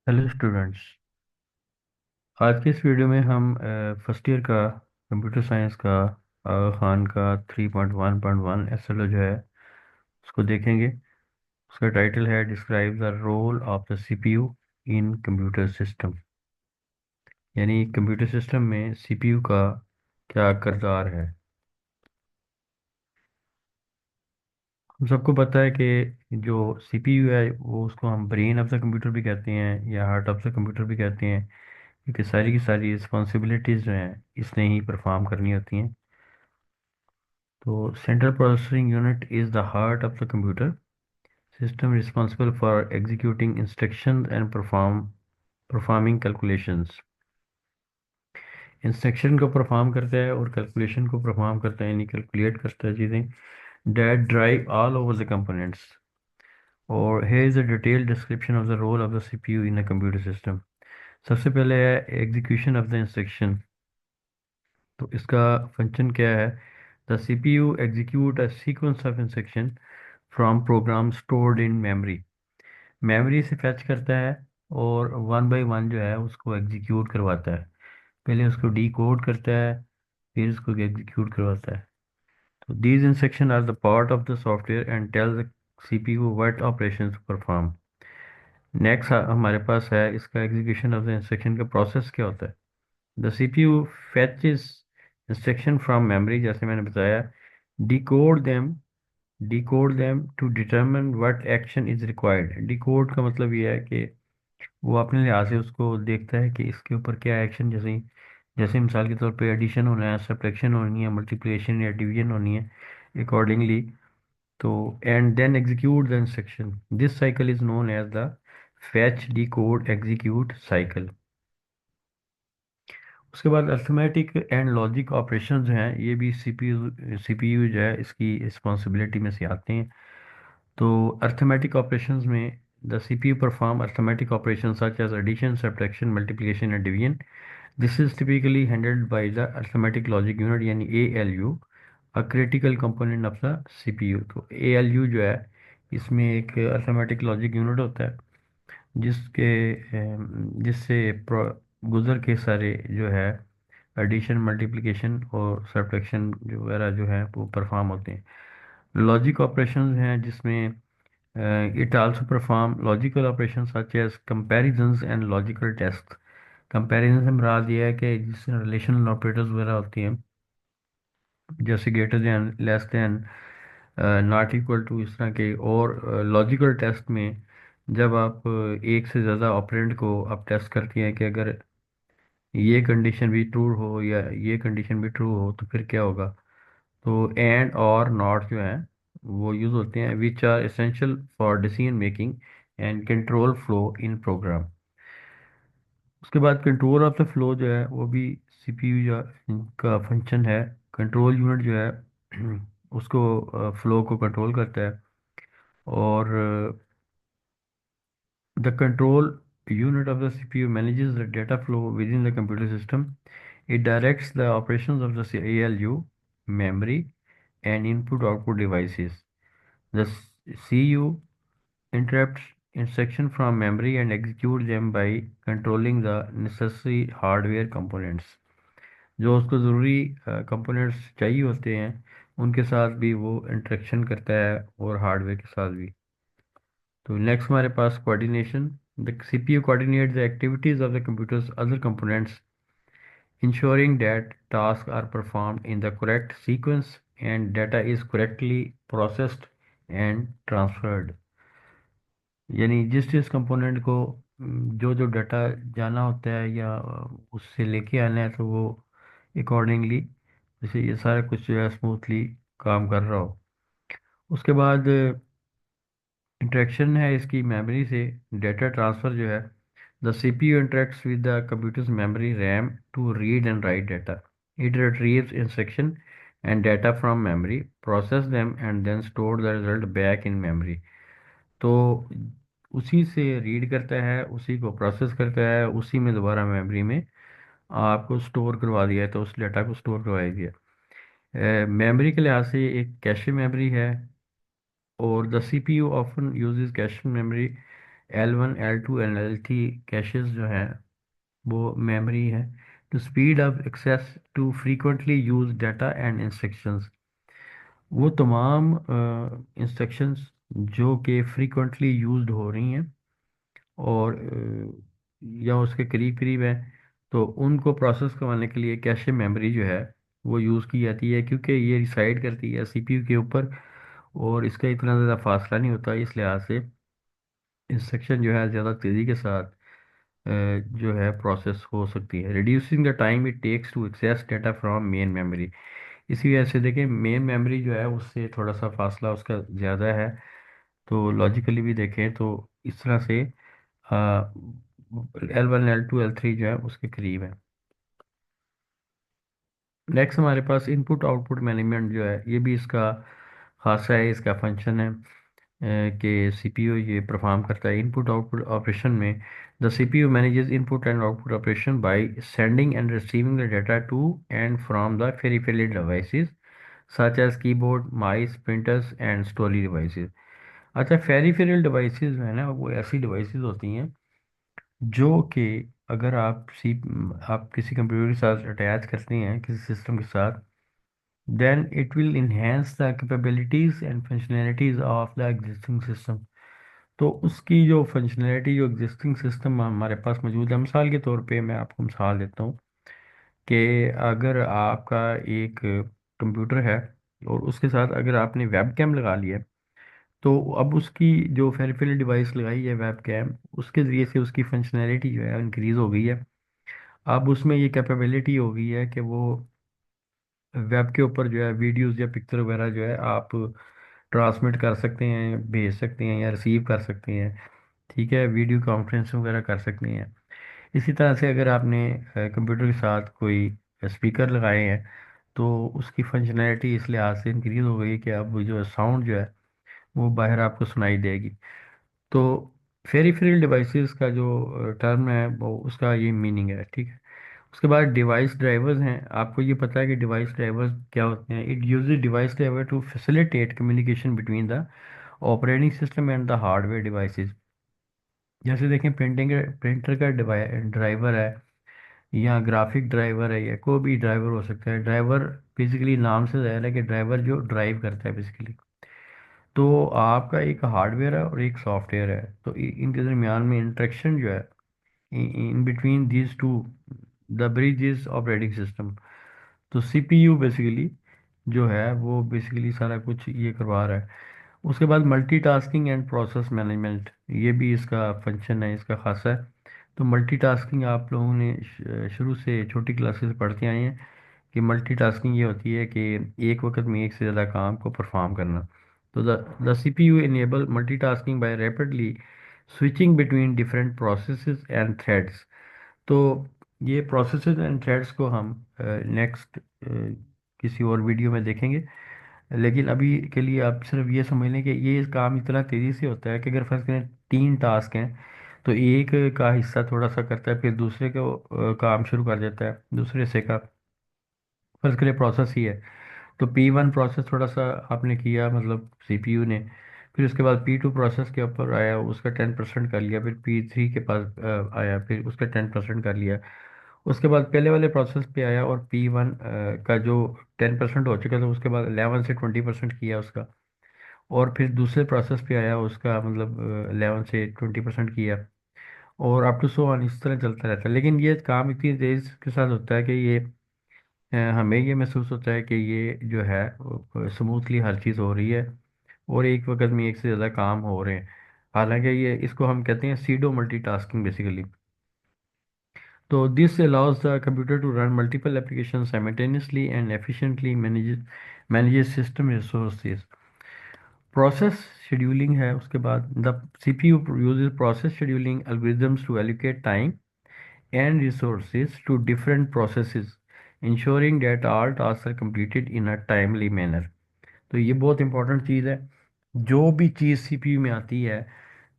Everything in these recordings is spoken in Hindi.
Hello students. आज के इस वीडियो में हम फर्स्ट ईयर का कंप्यूटर साइंस का खान का 3.1.1 एसएलओ जो है उसको देखेंगे। उसका टाइटल है describe the role of the CPU in computer system, यानी कंप्यूटर सिस्टम में सीपीयू का क्या किरदार है। हम सबको पता है कि जो सीपीयू है वो उसको हम ब्रेन ऑफ द कंप्यूटर भी कहते हैं या हार्ट ऑफ द कंप्यूटर भी कहते हैं, क्योंकि सारी की सारी रिस्पॉन्सिबिलिटीज़ जो हैं इसने ही परफॉर्म करनी होती हैं। So central processing unit is the heart of the computer system responsible for executing instructions and performing calculations. Instruction को परफॉर्म करता है और कैलकुलेशन को परफॉर्म करता है, यानी कैलकुलेट करता है चीज़ें that drive all over the components. और here is a detailed description of the role of the CPU in a computer system. सबसे पहले है execution of the instruction। तो इसका फंक्शन क्या है? The CPU execute a sequence of instruction from program stored in memory। Memory से फैच करता है और वन बाय वन जो है उसको एग्जीक्यूट करवाता है। पहले उसको डी कोड करता है, फिर उसको एग्जीक्यूट करवाता है। तो these instruction are the part of the software and tell the CPU what operations to perform. Next हमारे पास है इसका एग्जीक्यूशन ऑफ द इंस्ट्रक्शन का प्रोसेस क्या होता है। The CPU fetches instruction from memory, जैसे मैंने बताया, decode them decode them to determine what action is required. Decode का मतलब ये है कि वो अपने लिहाज से उसको देखता है कि इसके ऊपर क्या एक्शन, जैसे जैसे मिसाल के तौर पे एडिशन होना है, सब्ट्रैक्शन होनी है, मल्टीप्लिकेशन या डिवीजन होनी है अकॉर्डिंगली। तो and then execute the instruction. This cycle is known as the fetch decode execute cycle. उसके बाद अर्थमेटिक एंड लॉजिक ऑपरेशन जो हैं ये भी सीपीयू जो है इसकी रिस्पॉन्सिबिलिटी में से आते हैं। तो अर्थमेटिक ऑपरेशंस में the CPU perform arithmetic operations such as addition, subtraction, multiplication and division. This is typically handled by the arithmetic logic unit यानी ALU, a critical component of the CPU। तो ALU जो है इसमें एक अर्थमेटिक लॉजिक यूनिट होता है जिसके जिससे गुजर के सारे जो है एडिशन, मल्टीप्लिकेशन और सब्ट्रैक्शन जो वगैरह जो है वो परफॉर्म होते हैं। लॉजिक ऑपरेशंस हैं जिसमें it also perform logical operations such as comparisons and logical tests। Comparison से मुराद ये है कि जिससे रिलेशनल ऑपरेटर्स वगैरह होती हैं, जैसे greater than, less than, not equal to, इस तरह के। और लॉजिकल टेस्ट में जब आप एक से ज़्यादा ऑपरेंड को आप टेस्ट करती हैं कि अगर ये कंडीशन भी ट्रू हो या ये कंडीशन भी ट्रू हो तो फिर क्या होगा। तो एंड और नॉट जो है वो यूज़ होते हैं, which are essential for decision making and control flow in program. उसके बाद कंट्रोल ऑफ द फ्लो जो है वो भी सीपीयू का फंक्शन है। कंट्रोल यूनिट जो है उसको फ्लो को कंट्रोल करता है। और the control unit of the CPU manages the data flow within the computer system. It directs the operations of the ALU, memory, and input-output devices. The CU interrupts instruction from memory and executes them by controlling the necessary hardware components। जो उसको ज़रूरी कंपोनेंट्स चाहिए होते हैं उनके साथ भी वो इंटरेक्शन करता है और हार्डवेयर के साथ भी। तो नेक्स्ट हमारे पास coordination. The CPU coordinate the activities of the computers other components, ensuring that tasks are performed in the correct sequence and data is correctly processed and transferred। यानी जिस जिस कंपोनेंट को जो जो डाटा जाना होता है या उससे लेके आना है तो वो अकॉर्डिंगली जैसे ये सारा कुछ जो है स्मूथली काम कर रहा हो। उसके बाद इंटरेक्शन है इसकी मेमोरी से, डेटा ट्रांसफ़र जो है। The CPU interacts with the computer's memory RAM to read and write data. It retrieves instruction and data from memory, process them and then store the result back in memory. तो उसी से रीड करता है, उसी को प्रोसेस करता है, उसी में दोबारा मेमोरी में आपको स्टोर करवा दिया है तो उस डाटा को स्टोर करवा दिया। मेमोरी के लिहाज से एक कैशे मेमोरी है और the CPU often uses cache memory L1 L2 and L3 caches जो हैं वो मेमोरी है to speed up access to frequently use data and instructions. वो तमाम इंस्ट्रक्शंस जो कि फ्रीक्वेंटली यूज्ड हो रही हैं और या उसके करीब करीब है, तो उनको प्रोसेस करवाने के लिए कैशे मेमोरी जो है वो यूज़ की जाती है, क्योंकि ये रिसाइड करती है सीपीयू के ऊपर और इसका इतना ज़्यादा फासला नहीं होता। इस लिहाज से इंस्ट्रक्शन जो है ज़्यादा तेज़ी के साथ जो है प्रोसेस हो सकती है, reducing the time it takes to access data from main memory. इसी वजह से देखें मेन मेमोरी जो है उससे थोड़ा सा फासला उसका ज़्यादा है। तो लॉजिकली भी देखें तो इस तरह से L1 L2 L3 जो है उसके करीब है। नेक्स्ट हमारे पास इनपुट आउटपुट मैनेजमेंट जो है, ये भी इसका खासा है, इसका फंक्शन है कि सीपीयू ये परफॉर्म करता है इनपुट आउटपुट ऑपरेशन में। The CPU manages input and output operation by sending and receiving the data to and from the peripheral devices such as keyboard mouse printers and storage devices. अच्छा, पेरिफेरल डिवाइसेस जो है ना वो ऐसी डिवाइसेस होती हैं जो कि अगर आप किसी कंप्यूटर के साथ अटैच करते हैं किसी सिस्टम के साथ, then it will enhance the capabilities and functionalities of the existing system. तो उसकी जो फंक्शनैलिटी जो एग्जिस्टिंग सिस्टम हमारे पास मौजूद है, मिसाल के तौर पे मैं आपको मिसाल देता हूँ कि अगर आपका एक कंप्यूटर है और उसके साथ अगर आपने वेब कैम लगा लिया है, तो अब उसकी जो पेरिफेरल डिवाइस लगाई है वेब कैम, उसके ज़रिए से उसकी फंक्शनैलिटी जो है इंक्रीज़ हो गई है। अब उसमें ये कैपेबिलिटी हो गई है कि वो वेब के ऊपर जो है वीडियोस या पिक्चर वगैरह जो है आप ट्रांसमिट कर सकते हैं, भेज सकते हैं या रिसीव कर सकते हैं। ठीक है, वीडियो कॉन्फ्रेंस वगैरह कर सकते हैं। इसी तरह से अगर आपने कंप्यूटर के साथ कोई स्पीकर लगाए हैं, तो उसकी फंक्शनैलिटी इस लिहाज से इंक्रीज हो गई कि अब जो साउंड जो है वो बाहर आपको सुनाई देगी। तो फेरिफेरल डिवाइसेस का जो टर्म है वो उसका ये मीनिंग है। ठीक है, उसके बाद डिवाइस ड्राइवर्स हैं। आपको ये पता है कि डिवाइस ड्राइवर्स क्या होते हैं? It uses device driver to facilitate communication between the operating system and the hardware devices. जैसे देखें प्रिंटिंग प्रिंटर का ड्राइवर है या ग्राफिक ड्राइवर है या कोई भी ड्राइवर हो सकता है। ड्राइवर बेसिकली नाम से ज़ाहिर है कि ड्राइवर जो ड्राइव करता है बेसिकली। तो आपका एक हार्डवेयर है और एक सॉफ्टवेयर है, तो इनके दरमियान में इंटरेक्शन जो है in between these two, the bridge is operating system। तो सीपीयू बेसिकली जो है वो बेसिकली सारा कुछ ये करवा रहा है। उसके बाद मल्टीटास्किंग एंड प्रोसेस मैनेजमेंट, ये भी इसका फंक्शन है, इसका खासा है। तो मल्टीटास्किंग आप लोगों ने शुरू से छोटी क्लासेस पढ़ते आए हैं कि मल्टीटास्किंग ये होती है कि एक वक्त में एक से ज़्यादा काम को परफॉर्म करना। तो the CPU enable multitasking by rapidly switching between different processes and threads. तो ये प्रोसेसेस एंड थ्रेड्स को हम नेक्स्ट किसी और वीडियो में देखेंगे। लेकिन अभी के लिए आप सिर्फ ये समझ लें कि ये काम इतना तेज़ी से होता है कि अगर फर्ज करें 3 टास्क हैं, तो एक का हिस्सा थोड़ा सा करता है फिर दूसरे को काम शुरू कर देता है दूसरे हिस्से का। फर्ज करें प्रोसेस ही है, तो P1 प्रोसेस थोड़ा सा आपने किया मतलब सीपीयू ने, फिर उसके बाद P2 प्रोसेस के ऊपर आया उसका 10% कर लिया, फिर P3 के पास आया फिर उसका 10% कर लिया। उसके बाद पहले वाले प्रोसेस पे आया और P1 का जो 10% हो चुका था उसके बाद 11 से 20% किया उसका। और फिर दूसरे प्रोसेस पे आया उसका मतलब 11 से 20% किया। और अप टू सो ऑन इस तरह चलता रहता है। लेकिन ये काम इतनी तेज़ के साथ होता है कि ये हमें ये महसूस होता है कि ये जो है स्मूथली हर चीज़ हो रही है और एक वक्त में एक से ज़्यादा काम हो रहे हैं। हालांकि ये इसको हम कहते हैं सीडो मल्टीटास्किंग बेसिकली। तो this allows the computer to run multiple applications simultaneously and efficiently manages system resources। Process scheduling है उसके बाद। The CPU uses process scheduling algorithms to allocate time and resources to different processes, ensuring that all tasks are completed in a timely manner। तो ये बहुत इंपॉर्टेंट चीज़ है। जो भी चीज़ सीपीयू में आती है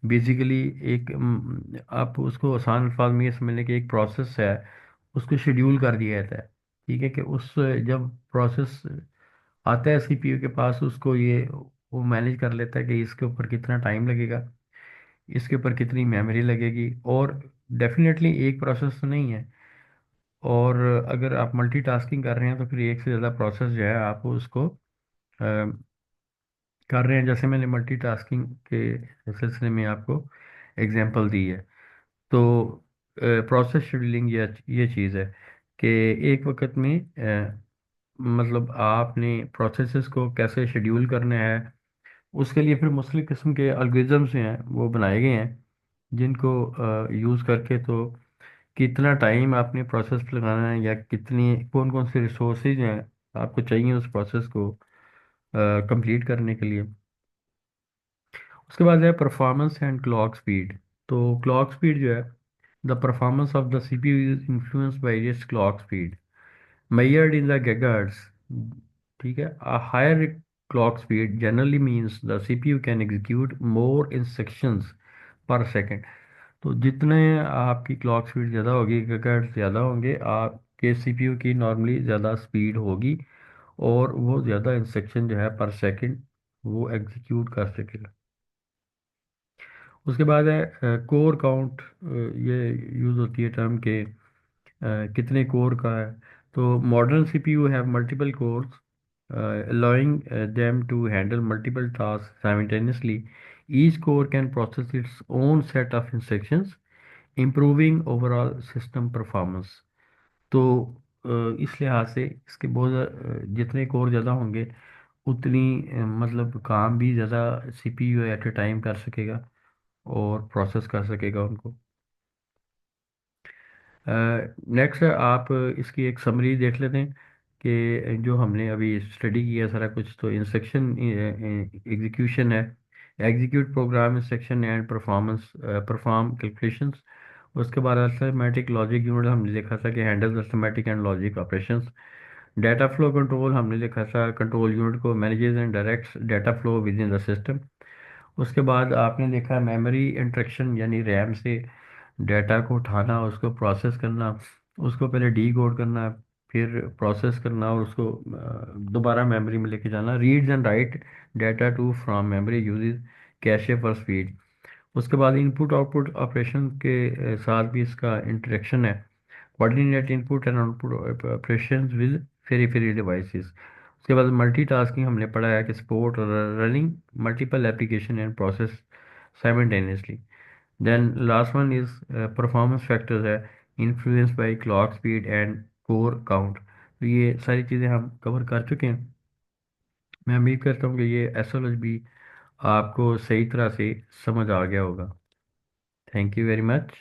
बेसिकली एक आप उसको आसान अल्फाज में ये समझ लें कि एक प्रोसेस है, उसको शेड्यूल कर दिया जाता है। ठीक है कि उस जब प्रोसेस आता है सीपीयू के पास, उसको ये वो मैनेज कर लेता है कि इसके ऊपर कितना टाइम लगेगा, इसके ऊपर कितनी मेमोरी लगेगी, और डेफिनेटली एक प्रोसेस तो नहीं है। और अगर आप मल्टीटास्किंग कर रहे हैं तो फिर एक से ज़्यादा प्रोसेस जो है आप उसको कर रहे हैं। जैसे मैंने मल्टीटास्किंग के सिलसिले में आपको एग्जांपल दी है। तो प्रोसेस शेड्यूलिंग ये चीज़ है कि एक वक्त में मतलब आपने प्रोसेसेस को कैसे शेड्यूल करना है। उसके लिए फिर मुख्तलिफ किस्म के अलगोरिथम्स हैं वो बनाए गए हैं, जिनको यूज़ करके तो कितना टाइम आपने प्रोसेस पे लगाना है, या कितनी कौन कौन से रिसोर्सेज हैं आपको चाहिए उस प्रोसेस को कंप्लीट करने के लिए। उसके बाद है परफॉर्मेंस एंड क्लॉक स्पीड। तो क्लॉक स्पीड जो है, the performance of the CPU is influenced by it's clock speed measured in the gigahertz। ठीक है, a higher clock speed generally means the CPU can execute more instructions per second। तो जितने आपकी क्लॉक स्पीड ज़्यादा होगी, गीगाहर्ट्ज़ ज़्यादा होंगे, आपके सीपीयू की नॉर्मली ज़्यादा स्पीड होगी, और वो ज़्यादा इंस्ट्रक्शन जो है पर सेकंड वो एग्जीक्यूट कर सकेगा। उसके बाद है कोर काउंट। ये यूज़ होती है टर्म के कितने कोर का है। तो modern CPU have multiple course allowing them to handle multiple tasks simultaneously। Each core can process its own set of instructions, improving overall system performance। तो इस लिहाज से इसके बहुत जितने कोर ज़्यादा होंगे उतनी मतलब काम भी ज़्यादा सीपीयू एट ए टाइम कर सकेगा और प्रोसेस कर सकेगा उनको। नेक्स्ट आप इसकी एक समरी देख लेते हैं कि जो हमने अभी स्टडी किया सारा कुछ। तो इंस्ट्रक्शन एग्जीक्यूशन है, execute programme instruction and performance perform calculations. उसके बाद अर्थमेटिक लॉजिक यूनिट हमने देखा था कि handle arithmetic and logic operations. Data flow control हमने देखा था, कंट्रोल यूनिट को manages and directs data flow with in the system. उसके बाद आपने देखा मेमोरी इंस्ट्रक्शन, यानी रैम से डाटा को उठाना, उसको प्रोसेस करना, उसको पहले डी कोड करना, फिर प्रोसेस करना, और उसको दोबारा मेमोरी में लेके जाना। Reads and write data to from memory uses cache for speed. उसके बाद इनपुट आउटपुट ऑपरेशन के साथ भी इसका इंटरेक्शन है। Coordinate input and output operations with ferry devices. उसके बाद मल्टीटास्किंग हमने पढ़ा है कि support running multiple application and process simultaneously. Then last one is performance factors है, influence by clock speed and core count. तो ये सारी चीज़ें हम कवर कर चुके हैं। मैं उम्मीद करता हूँ कि ये एसओएलएच भी आपको सही तरह से समझ आ गया होगा। Thank you very much.